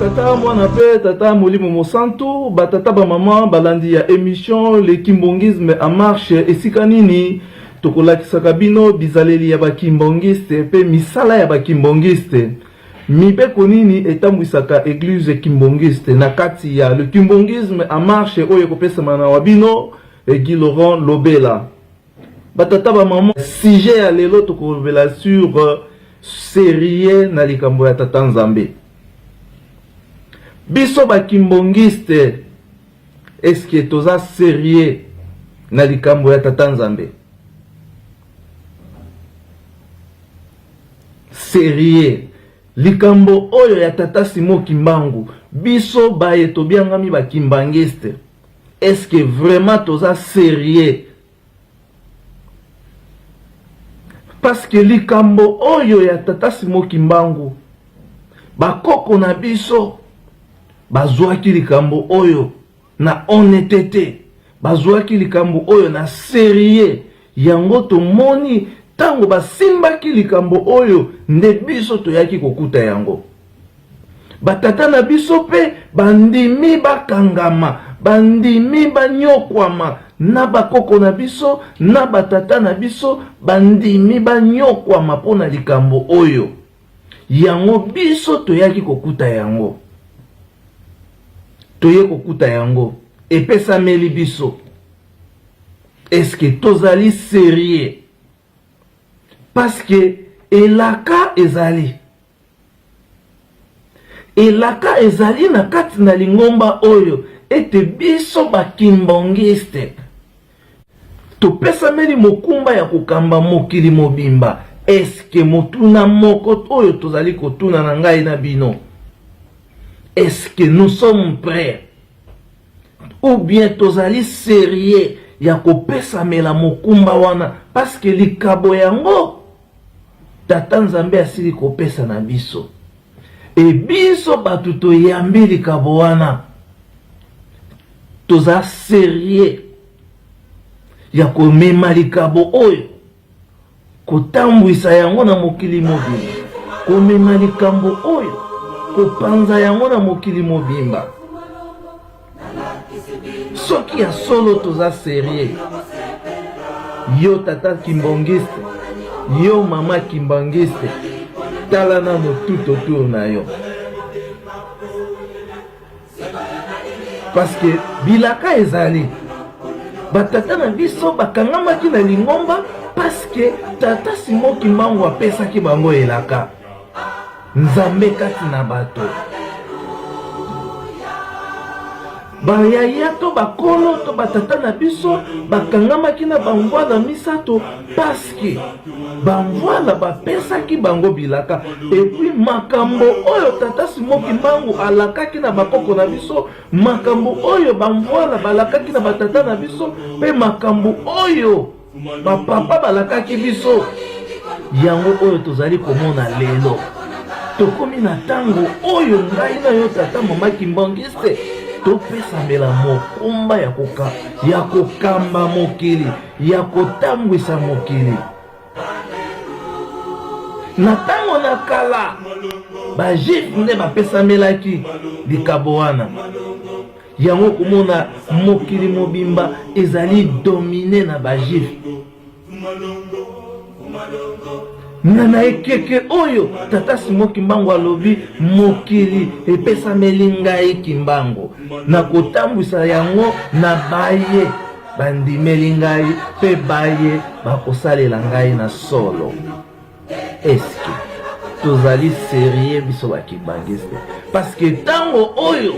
tata mwana pe tata molimo mosantu batata ba maman balandi ya émission le kimbongisme en marche esika nini tokolakisaka bino bizaleli ya bakimbongiste pe misala ya bakimbongiste mibeko nini etambwisaka église kimbongiste na kati ya le kimbongisme en marche oyo kopesama na wabino Guy Laurent Lobela batata ba maman sujet ya lelo tokolobela sur sérieux na likambo ya tata Nzambe biso bakimbongiste est-ce que toza sérieux na likambo ya tata Nzambe sérieux likambo oyo ya tata Simo Kimbangu biso baye tobiangami bakimbangiste est-ce que vraiment toza sérieux parce que likambo oyo ya tata Simo Kimbangu bakoko na biso bazwaki likambo oyo na honnêteté bazwaki likambo oyo na sérieux yango tomoni tango basimbaki likambo oyo nde biso toyaki kokuta yango batata na biso pe bandimi bakangama bandimi banyokwama na bakoko na biso na batata na biso bandimi banyokwama pona likambo oyo yango biso toyaki kokuta yango toye kokuta yango epesameli biso est-ce que tozali sérieux parce que elaka ezali na kati na lingomba oyo ete biso bakimbongiste topesameli mokumba ya kokamba mokili mobimba est-ce que motuna moko oyo tozali kotuna na ngai na bino est-ce que nous sommes prêts ou bien tozali sérieux ya kopesamela mokumba wana parce que likabo yango tata Nzambe asili kopesa na biso e biso batu toyambi likabo wana toza sérieux ya komema likabo oyo kotambwisa yango na mokili mobimba komema likambo oyo kopanza yango na mokili mobimba soki ya solo toza sérieux yo tata kimbongiste yo mama kimbangiste tala nano tout autour na yo parce que bilaka ezali batata na biso bakangamaki na lingomba parce que tata Simo Kimbangu apesaki bango elaka Nzambe kati na bato bayaya to bakolo to batata na biso bakangamaki na bamvwana misato parce que bamvwana bapesaki bango bilaka epuis makambo oyo tata Simo Kimbangu alakaki na bakoko na biso makambo oyo bamvwana balakaki na batata na biso pe makambo oyo bapapa balakaki biso yango oyo tozali komona lelo tokomi na tango oyo ngai na yo tata mama kimbongiste topesamela mokumba ya kokamba mokili ya kotambwisa mokili na tango na kala bajifu nde bapesamelaki likabo wana yango komona mokili mobimba ezali domine na bajifu na ekeke oyo tata Simo Kimbangu alobi mokili epesameli ngai Kimbangu na kotambwisa yango na baye bandimeli ngai pe baye bakosalela ngai na solo eske tozali sérieux biso bakimbangiste parce que tango oyo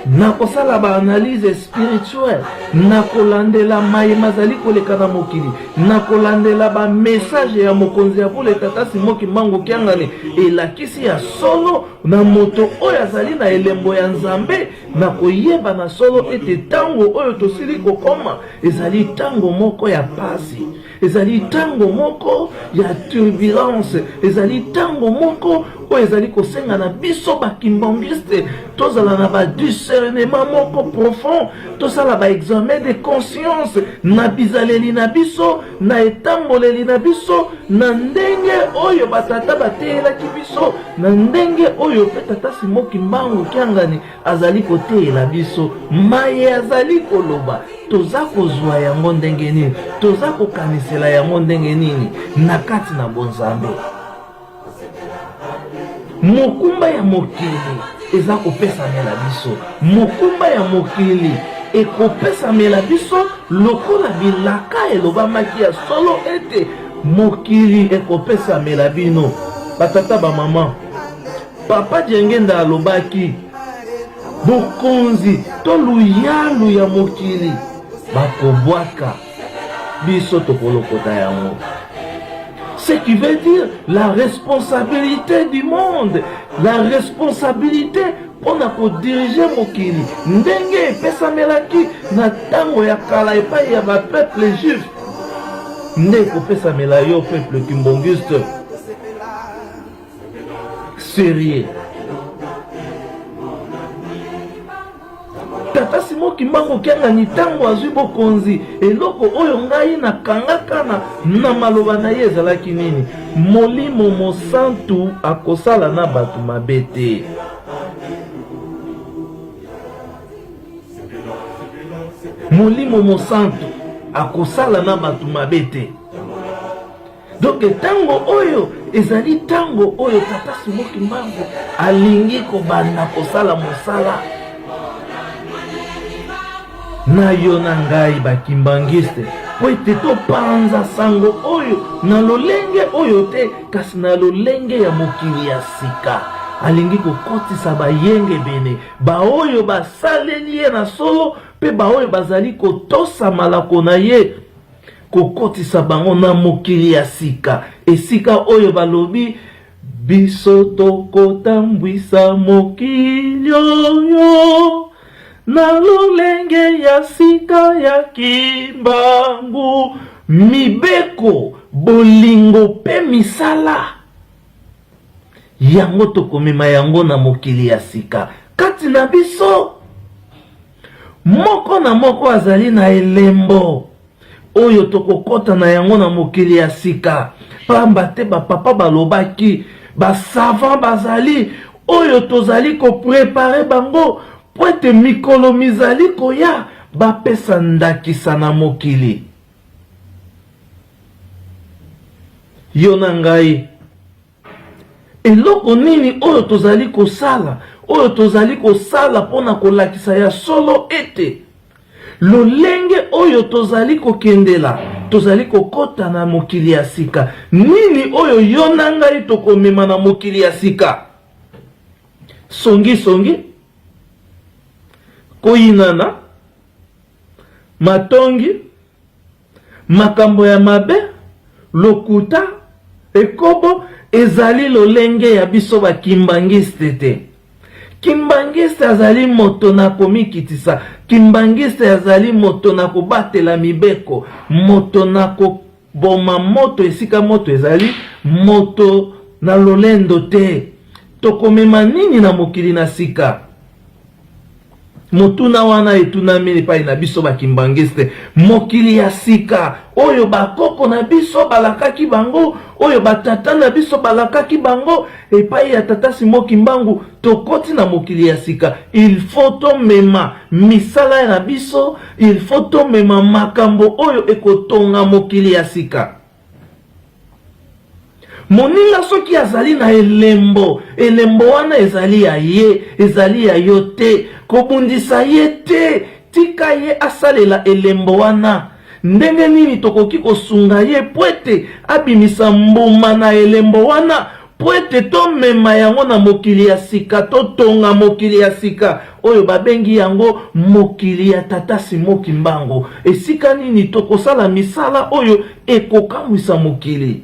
nakosala baanalyse spirituelle nakolandela mayema zali koleka na mokili nakolandela bamessage ya mokonzi ya pole tata Simo Kimbangu kiangani elakisi ya solo na moto oyo azali na elembo ya Nzambe nakoyeba na solo ete tango oyo tosili kokoma ezali tango moko ya pasi ezali tango moko ya turbulence ezali tango moko oyo ezali kosenga na biso bakimbangiste tozala na ba discernement moko profond, tosala ba examen de conscience na bizaleli na biso, na etamboleli na biso, na ndenge oyo batata bateyelaki biso, na ndenge oyo pe tata Simoki Mbangu Kiangani azali koteyela biso, maye azali koloba, toza kozwa yango ndenge nini, toza kokanisela yango ndenge nini na kati na bonzambe. Mokumba ya mokili eza kopesamela biso, mokumba ya mokili ekopesamela biso lokola bilaka elobamaki ya solo ete mokili ekopesamela bino. Batata ba mama, Papa Diengenda alobaki bokonzi to luyalu ya mokili bakobwaka biso tokolokota yango. Ce qui veut dire la responsabilité du monde, la responsabilité pour diriger mokili. Ndenge pesamelaki na tango ya kala epai ya ba peuple juif, ndeko pesamela yo peuple kimbonguiste. Sérieux. Tata Simoki Mbangu Kiangani tango azwi bokonzi, eloko oyo ngai na kangaka na maloba na ye ezalaki nini? Molimo mosantu akosala na bato mabe te. Molimo mosantu akosala na bato mabe te. Donc tango oyo ezali tango oyo Tata Simoki Mbangu alingi kobanda kosala mosala. Na yo na ngai bakimbangiste po ete topanza sango oyo na lolenge oyo te, kasi na lolenge ya mokili ya sika. Alingi kokotisa bayenge bene, baoyo basaleli ye na solo, pe baoyo bazali kotosa malako na ye, kokotisa bango na mokili ya sika. Esika oyo balobi biso tokotambwisa mokili oyo na lolenge ya sika ya kimbangu, mibeko bolingo pe misala yango tokomema yango na mokili ya sika. Kati na biso moko na moko azali na elembo oyo tokokota na yango na mokili ya sika. Pamba te bapapa balobaki basavant bazali oyo tozali koprepare bango po ete mikolo mizali koya bapesa ndakisa na mokili. Yo na ngai, eloko nini oyo tozali kosala, oyo tozali kosala pona kolakisa ya solo ete lolenge oyo tozali kokendela, tozali kokota na mokili ya sika. Nini oyo yo na ngai tokomema na mokili ya sika? Songi koyinana, matongi, makambo ya mabe, lokuta, ekobo, ezali lolenge ya biso ba kimbangiste te. Kimbangiste azali moto na komikitisa, kimbangiste azali moto na kobatela mibeko, moto na koboma moto esika moto ezali, moto na lolendo te. Tokomema nini na mokili na sika? Motuna wana etunamini pai na biso bakimbangiste, mokili ya sika oyo bakoko na biso balakaki bango, oyo batata na biso balakaki bango, epai ya Tata Simoki Mbangu tokoti na mokili ya sika. Il faut to mema misala na biso, il faut to mema makambo oyo ekotonga mokili ya sika. Moninga soki azali na elembo, elembo wana ezali ya ye, ezali ya yo te, kobundisa ye te, tika ye asalela elembo wana. Ndenge nini tokoki kosunga ye pwete abimisa mbuma na elembo wana, pwete to mema yango na mokili ya sika, to tonga mokili ya sika oyo babengi yango mokili ya Tata Simoki Mbangu. Esika nini tokosala misala oyo ekokamwisa mokili.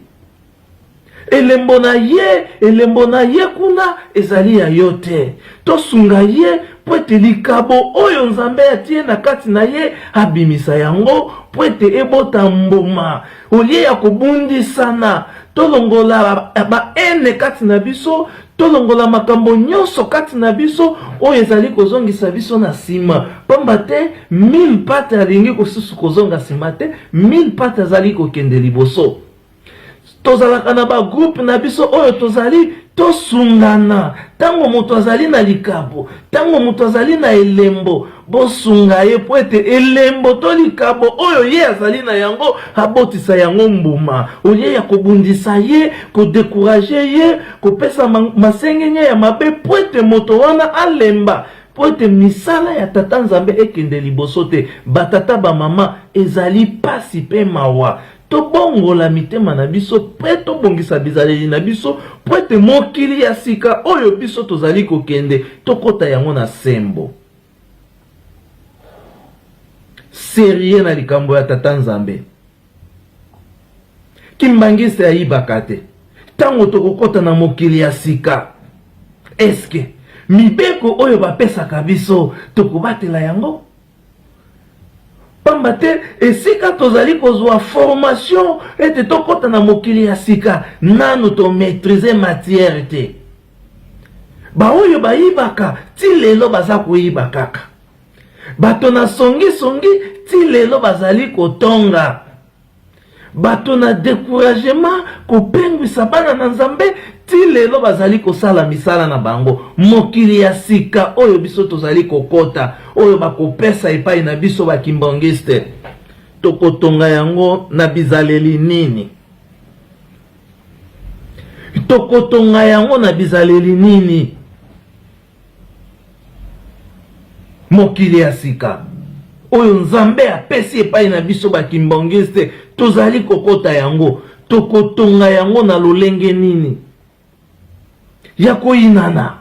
Elembo na ye kuna ezali ya yo te. Tosunga ye po ete likabo oyo nzambe atie na kati na ye abimisa yango po ete ebota mbuma olie ya kobundisana tolongola baene kati na biso tolongola makambo nyonso kati na biso oyo ezali kozongisa biso na nsima pamba te 1000 pate alingi kosusu kozonga nsima te 1000 pate azali kokende liboso tozalaka na bagroupe na biso oyo tozali tosungana tango moto azali na likabo tango moto azali na elembo bosunga ye po ete elembo to likabo oyo ye azali na yango abotisa yango mbuma oye ya kobundisa ye kodekuraje ye kopesa masengenya ya mabe po ete moto wana alemba po ete misala ya tata nzambe ekende liboso te batata bamama ezali pasi pe mawa tobongola mitema na biso pe tobongisa bizaleli na biso po ete mokili ya sika oyo biso tozali kokende tokota yango na sembo serie na likambo ya tata nzambe kimbangisi ayibaka te tango tokokota na mokili ya sika eske mibeko oyo bapesaka biso tokobatela yango pamba te esika tozali kozwa formation ete tokota na mokili ya sika nanu to maîtriser matière te baoyo bayibaka ti lelo baza koyiba kaka bato na songi ti lelo bazali kotonga bato na découragement kopengwisa bana na nzambe ti lelo bazali kosala misala na bango mokili ya sika oyo biso tozali kokota oyo bakopesa epai na biso bakimbangiste tokotonga yango na bizaleli nini tokotonga yango na bizaleli nini mokili ya sika oyo nzambe apesi epai na biso bakimbangiste tozali kokota yango tokotonga yango na lolenge nini ya koyinana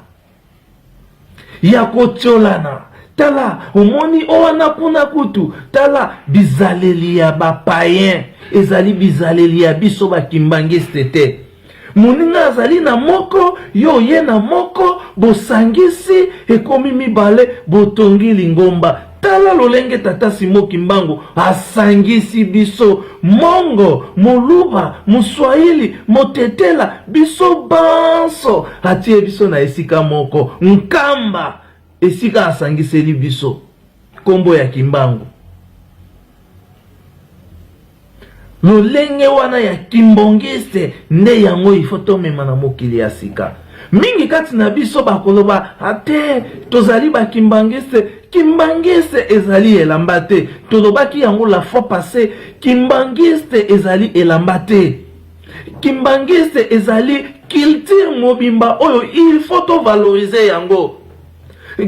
ya kotiolana tala omoni owana kuna kutu tala bizaleli ya bapayen ezali bizaleli ya biso bakimbangiste te moninga azali na moko yo ye na moko bosangisi ekomi mibale botongi lingomba tala lolenge tata Simon Kimbangu asangisi biso mongo moluba muswahili motetela biso banso atie biso na esika moko nkamba esika asangiseli biso kombo ya Kimbangu lolenge wana ya kimbongiste nde yango ifoto mema na mokili ya sika mingi kati na biso bakoloba ate tozali bakimbangiste kimbangiste ezali elamba te tolobaki yango la fois passé kimbangiste ezali elamba te kimbangiste ezali culture mobimba oyo il faut to valoriser yango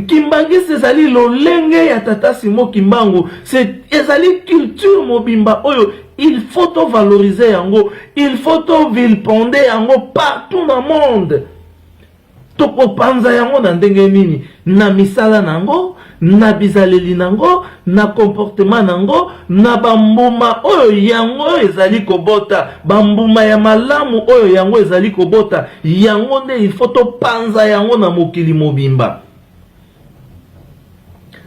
kimbangiste ezali lolenge ya tata Simon Kimbangu ezali culture mobimba oyo il faut to valoriser yango il faut to vilponder yango partout dans le monde tokopanza yango na ndenge nini na misala nango na bizaleli nango na comportement nango na bambuma oyo yango ezali kobota bambuma ya malamu oyo yango ezali kobota yango nde il faut topanza yango na mokili mobimba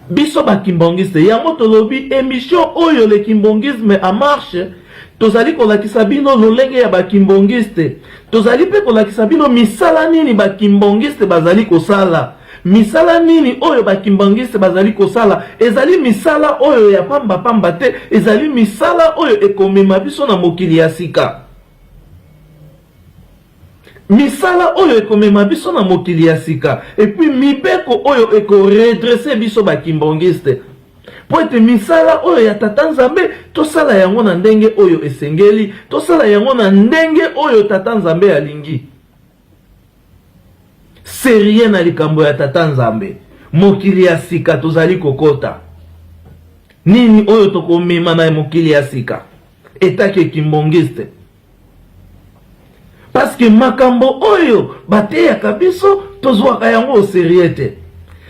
biso bakimbangiste yango tolobi émission oyo le kimbongisme a marche tozali kolakisa bino lolenge ya bakimbongiste tozali pe kolakisa bino misala nini bakimbongiste bazali kosala misala nini oyo bakimbongiste bazali kosala ezali misala oyo ya pamba pamba te ezali misala oyo ekomema biso na mokili ya sika misala oyo ekomema biso na mokili ya sika et puis mibeko oyo ekoredresse biso bakimbongiste po ete misala oyo ya tata nzambe tosala yango na ndenge oyo esengeli tosala yango na ndenge oyo tata nzambe alingi serie na likambo ya tata nzambe mokili ya sika tozali kokota nini oyo tokomema na mokili ya sika etake kimbongiste parce que makambo oyo bateyaka biso tozwaka yango serie te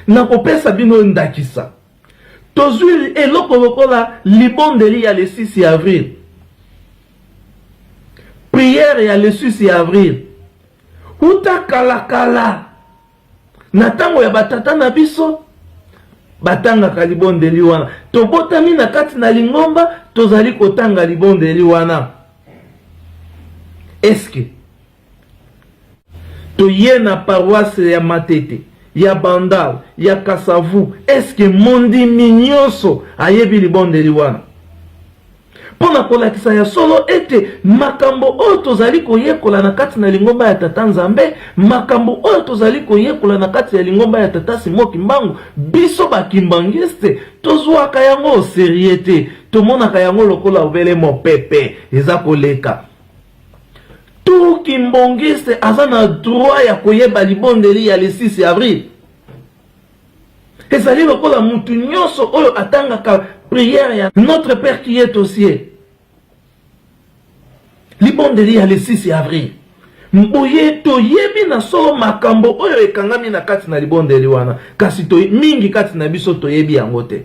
nakopesa bino ndakisa tozwi eloko lokola libondeli ya le 6 avril prière ya le 6 avril uta kala na tango ya batata na biso batangaka libondeli wana. Tobotami na kati na lingomba tozali kotanga libondeli wana. Eske toye na paroisse ya Matete, ya Bandal, ya Kasavu, eske mondimi nyonso ayebi libondeli wana? Pona kolakisa ya solo ete makambo oyo tozali koyekola na kati na lingomba ya Tata Nzambe, makambo oyo tozali koyekola na kati ya lingomba ya Tata Simon Kimbangu, biso bakimbangiste tozwaka yango seriete, tomonaka yango lokola obele mopepe eza koleka. Tout kimbongiste aza na droit ya koyeba libondeli ya le 6 avril. Ezali lokola mutu nyonso oyo atangaka prière ya Notre Père qui est aux cieux. Libondeli ya le 6 avril. Mboye toyebi na solo makambo oyo ekangami na kati na libondeli wana. Kasi mingi kati na biso toyebi yango te.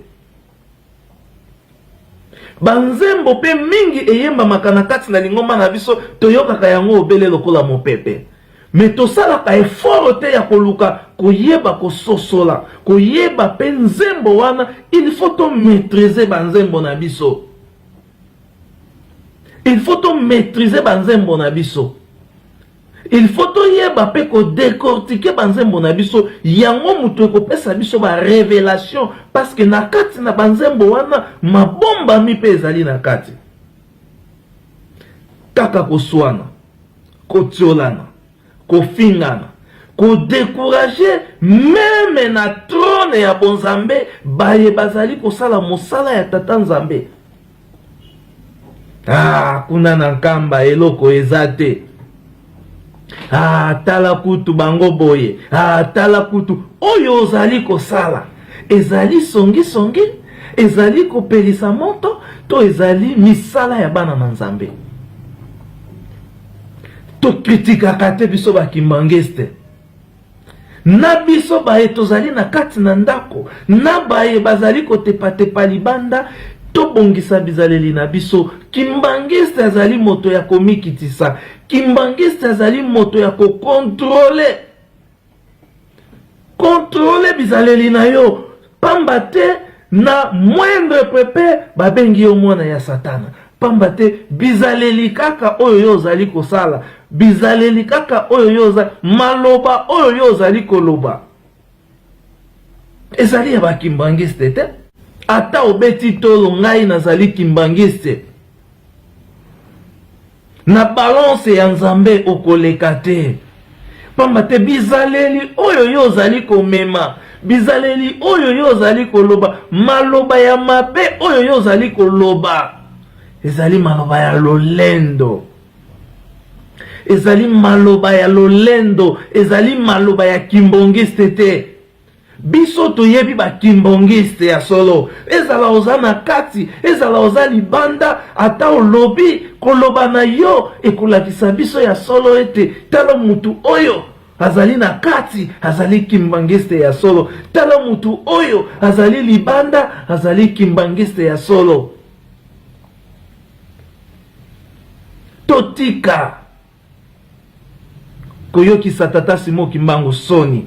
Banzembo pe mingi eyemba makana kati na lingomba na biso toyokaka yango obele lokola mopepe. Mais tosalaka effort te ya koluka koyeba kososola, koyeba pe nzembo wana, il faut to maîtriser banzembo na biso. Il faut to maîtriser banzembo na biso. Il faut to yeba pe ko décortiquer banzembo na biso, yango mutu ko pesa biso ba révélation parce que na kati na banzembo wana mabomba mi pe ezali na kati. Kaka koswana, kotiolana, kofingana, ko décourager même na trône ya bonzambe baye bazali kosala mosala ya Tata Nzambe. Kuna na nkamba eloko ezate. Tala kutu bango boye. Tala kutu oyo ozali kosala. Ezali songi songi, ezali kopelisa moto, to ezali misala ya bana na Nzambe. To kritika kate biso bakimbangiste. Na biso baye tozali na kati na ndako, na baye bazali kotepa libanda, to bongisa bizaleli na biso. Kimbangiste azali moto ya komikitisa. Kimbangiste azali moto ya kokontrole. Kontrole bizaleli na yo. Pambate na moindre pepe babengi yo mwana ya Satana. Pambate bizaleli kaka oyo yo zali kosala. Bizaleli kaka oyo yo zali maloba oyo yo zali koloba. Ezali ya bakimbangiste te. Ata obeti tolo ngai nazali kimbangiste. Na balance ya Nzambe okoleka te. Pambate bizaleli oyo yo zali komema. Bizaleli oyo yo zali koloba. Maloba ya mabe oyo yo zali koloba. Ezali maloba ya lolendo. Ezali maloba ya lolendo. Ezali maloba ya kimbongiste te. Biso toyebi ba kimbongiste ya solo. Ezala oza na kati, ezala oza libanda, ata olobi koloba na yo ekolakisa biso ya solo ete tala mutu oyo azali na kati, azali kimbangiste ya solo. Tala mutu oyo azali libanda, azali kimbangiste ya solo. Totika koyokisa Tata Simon Kimbangu soni.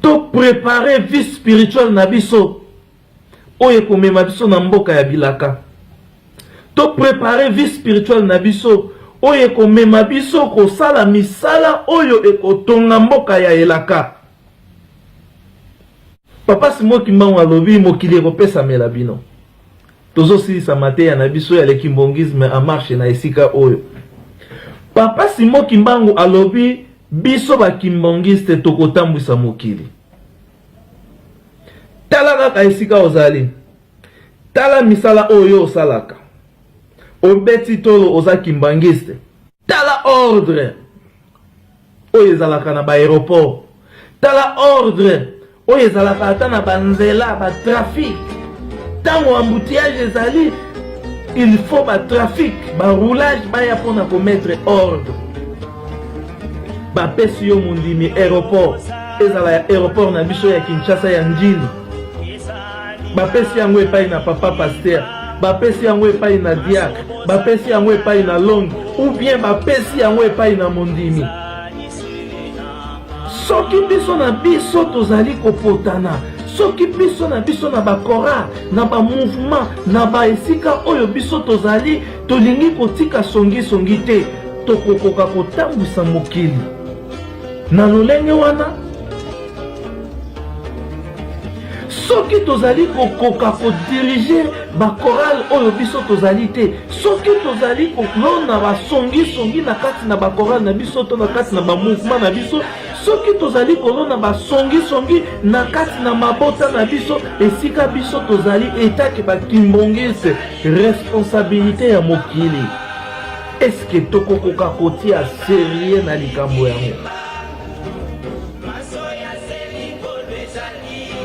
To préparer vie spirituelle na biso oye komema biso na mboka ya bilaka. To préparer vie spirituelle na biso oye komema biso kosala misala oyo ekotonga mboka ya elaka. Papa Simon Kimbangu alobi mokili ekopesa mela bino. Tozo silisa mateya na biso ya lekimbongisme a marche na esika oyo. Papa Simon Kimbangu alobi biso bakimbongiste tokotambwisa mokili. Tala kaka esika ozali. Tala misala oyo osalaka. Obeti tolo oza kimbangiste. Tala ordre oyo ezalaka na ba aéroport. Tala ordre oyo ezalaka ata na banzela ba trafic. Tango embouteillage ezali, il faut ba trafic, ba roulage baya pona ko mettre ordre. Ba pesi yo mundimi aéroport. Ezala ya aéroport na biso ya Kinshasa ya Njili. Ba pesi yango epai na papa pasteur. Ba pesi yango epai na diacre. Ba pesi yango epai na long. Ou bien ba pesi yango epai na mondimi. soki biso na biso tozali kopotana, soki biso na biso na bakora na bamouvement na baesika oyo biso tozali tolingi kotika songisongi te, tokokoka kotambwisa mokili na lolenge wana. Soki tozali kokoka kodirige bakoral oyo biso tozali te, soki tozali kolona basongisongi na kati na bakoral na biso to na kati na bamouvement na biso, soki tozali kolona basongisongi na kati na mabota na biso, esika biso tozali etake bakimbongise responsabilité ya mokili. Eske tokokoka kotia serie na likambo yango?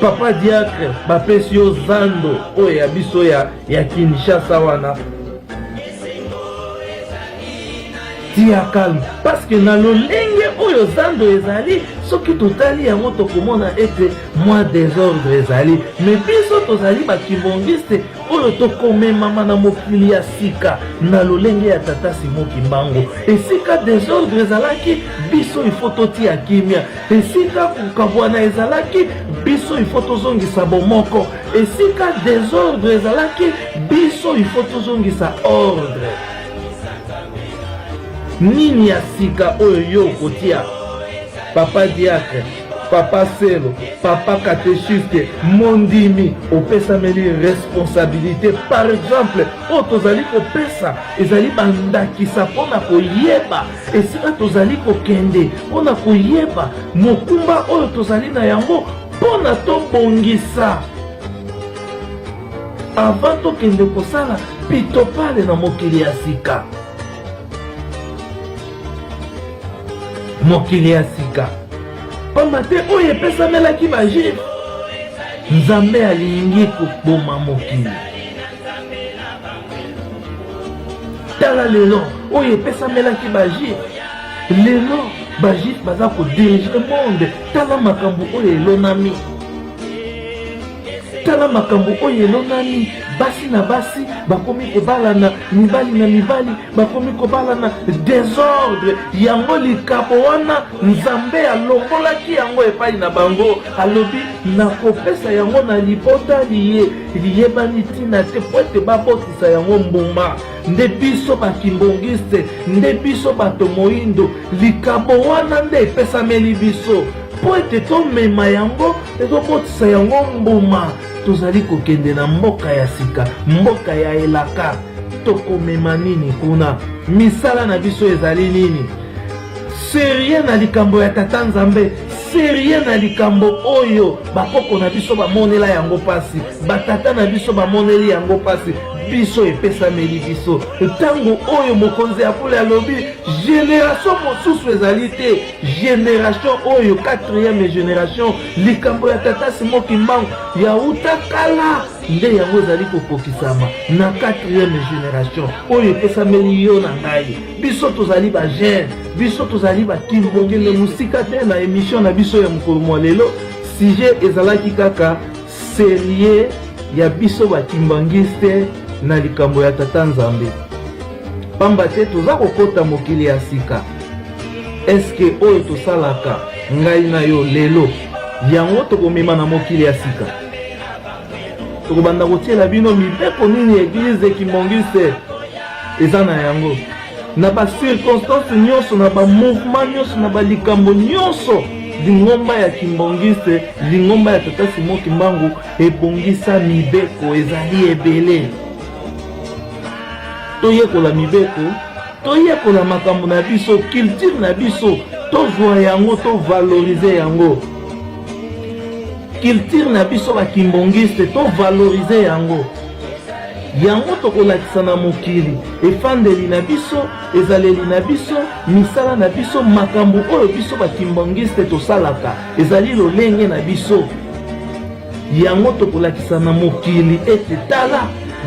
Papa Diacre bapesi yo zando oyo ya biso ya Kinshasa wana, tia calme, parce que na lolenge oyo zando ezali, soki totali yango tokomona ete mwa désordre ezali, mais biso tozali bakibongiste oyo tokomemama na mokili ya sika na lolenge ya Tata Simon Kimbangu. Esika désordre ezalaki, biso ifo totia kimia. Esika kukabwana ezalaki, biso ifo tozongisa bomoko. Esika désordre ezalaki, biso ifo tozongisa ordre. Nini ya sika oyo yo kotia? Papa Diacre, Papa Selo, Papa catéchiste, mondimi, opesameli responsabilité. Par exemple, o tozali kopesa, ezali bandakisa pona koyeba, esika tozali kokende pona koyeba, mokumba oyo tozali na yango pona tobongisa. Avant tokende kosala pitopale na mokili ya sika. Mokili ya sika pamba te oyo epesamelaki bajuif, Nzambe alingi koboma mokili. Tala lelo oyo epesamelaki bajuif, lelo bajuif baza kodirige monde. Tala makambo oyo elonami, tala makambo oyo elonami. Basi na basi bakomi kobalana, mibali na mibali bakomi kobalana, désordre yango likabo wana Nzambe alongolaki yango epai na bango, alobi nakopesa yango na libota liyebani tina te po ete babotisa yango mbuma. Nde biso bakimbongiste, nde biso bato moindo, likabo wana nde epesameli biso po ete tomema yango etobotisa yango mbuma. Tozali kokende na mboka ya sika, mboka ya elaka, tokomema nini kuna? Misala na biso ezali nini? Serie na likambo ya Tata Nzambe, serie na likambo oyo bakoko na biso bamonela yango pasi, batata na biso bamoneli yango pasi. Biso epesameli biso ntango oyo mokonzi ya pole alobi génération mosusu ezali te, génération oyo 4e génération likambo ya Tata Simon Kimbangu ya utakala nde yango ezali kokokisama na 4e génération oyo epesameli yo na ngai. Biso tozali ba jeune, biso tozali bakimbongele musika te. Na émission na biso ya mokolo mwa lelo, sujet ezalaki kaka serie ya biso bakimbangiste na likambo ya Tata Nzambe. Pamba te toza kokota mokili ya sika. Eske oyo tosalaka ngai na yo lelo yango tokomema na mokili ya sika? Tokobanda kotiela bino mibeko nini eglise ekimbongiste eza na yango, na bacirconstance nyonso, na bamouvement nyonso, na balikambo nyonso. Lingomba ya kimbongiste, lingomba ya Tata Simon Kimbangu ebongisa mibeko ezali ebele. Toyekola mibeko, toyekola makambo na biso, culture na biso, tozwa yango, tovalorize yango. Culture na biso bakimbongiste, tovalorize yango. Yango tokolakisa na mokili, efandeli na biso, ezaleli na biso, misala na biso, makambo oyo biso bakimbongiste tosalaka ezali lolenge na biso. Yango tokolakisa na mokili ete tala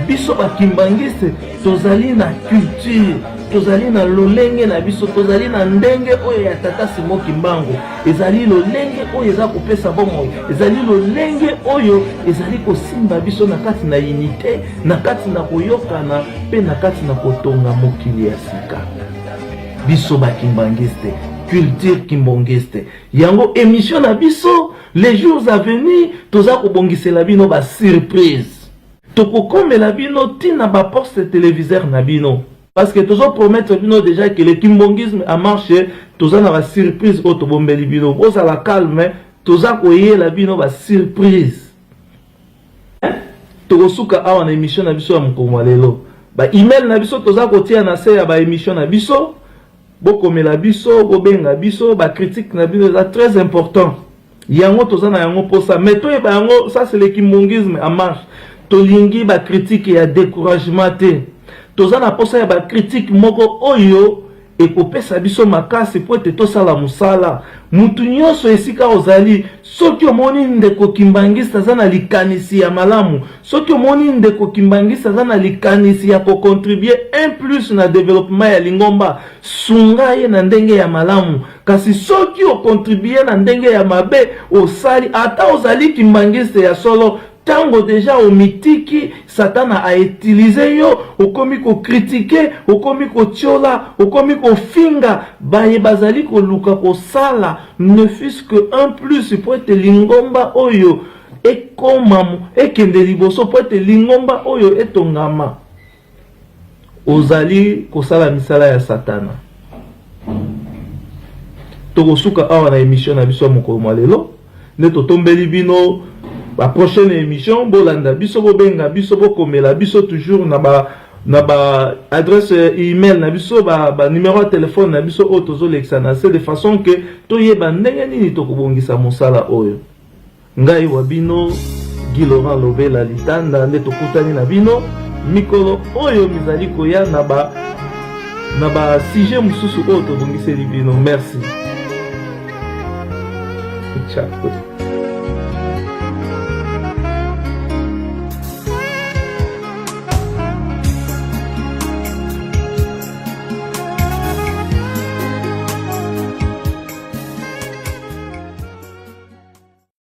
biso bakimbangiste tozali na culture, tozali na lolenge na biso, tozali na ndenge oyo ya Tata Simon Kimbangu, ezali lolenge oyo eza kopesa bomoi, ezali lolenge oyo ezali kosimba biso na kati na unité, na kati na koyokana, pe na kati na kotonga mokili ya sika. Biso bakimbangiste culture kimbongiste. Yango émission na biso les jours à venir toza ko bongisela bino ba surprise. Toko komela bino tina ba poste téléviseur na bino. Parce que tozo promettre bino déjà que le kimbongisme a marché, toza na ba surprise o to bombeli bino. Boza la calme, toza ko yela bino ba surprise. Toko suka awa na émission na biso ya mkongo lelo. Ba email na biso toza ko tia na se ya ba émission na biso. Bokomela biso, bobenga biso, ba critique na biso c'est très important. Yango toza na yango pour ça. Mais toi ba yango ça c'est le kimbongisme en marche. Tolingi ba critique ya découragement te. Toza na posa ya ba critique moko oyo ekopesa biso makasi po ete tosala musala. Mutu nyonso esika ozali, soki omoni ndeko kimbangista za na likanisi ya malamu, soki omoni ndeko kimbangista za na likanisi ya ko contribuer un plus na développement ya lingomba, sunga ye na ndenge ya malamu. Kasi soki o contribuer na ndenge ya mabe, osali ata ozali kimbangista ya solo, tango déjà au mitiki Satan a utilisé yo okomi ko critiquer okomi ko tiola okomi ko finga baye bazali ko luka ko sala ne fût-ce que un plus pour être lingomba oyo e komamu e kende liboso pour être lingomba oyo etongama ozali ko sala misala ya Satana. Toko suka awa na émission na biso moko malelo ne to tombeli bino. La prochaine émission, bolanda biso bobenga biso bokomela biso toujours na ba adresse email na biso ba numéro de téléphone na biso otozo lexana c'est de façon que toyeba ndenge nini tokobongisa mosala oyo. Ngai wa bino Guy Laurent Lobela Litanda nde tokutani na bino mikolo oyo mizali koya na ba sujet mususu oyo tobongiseli bino. Merci. Ciao.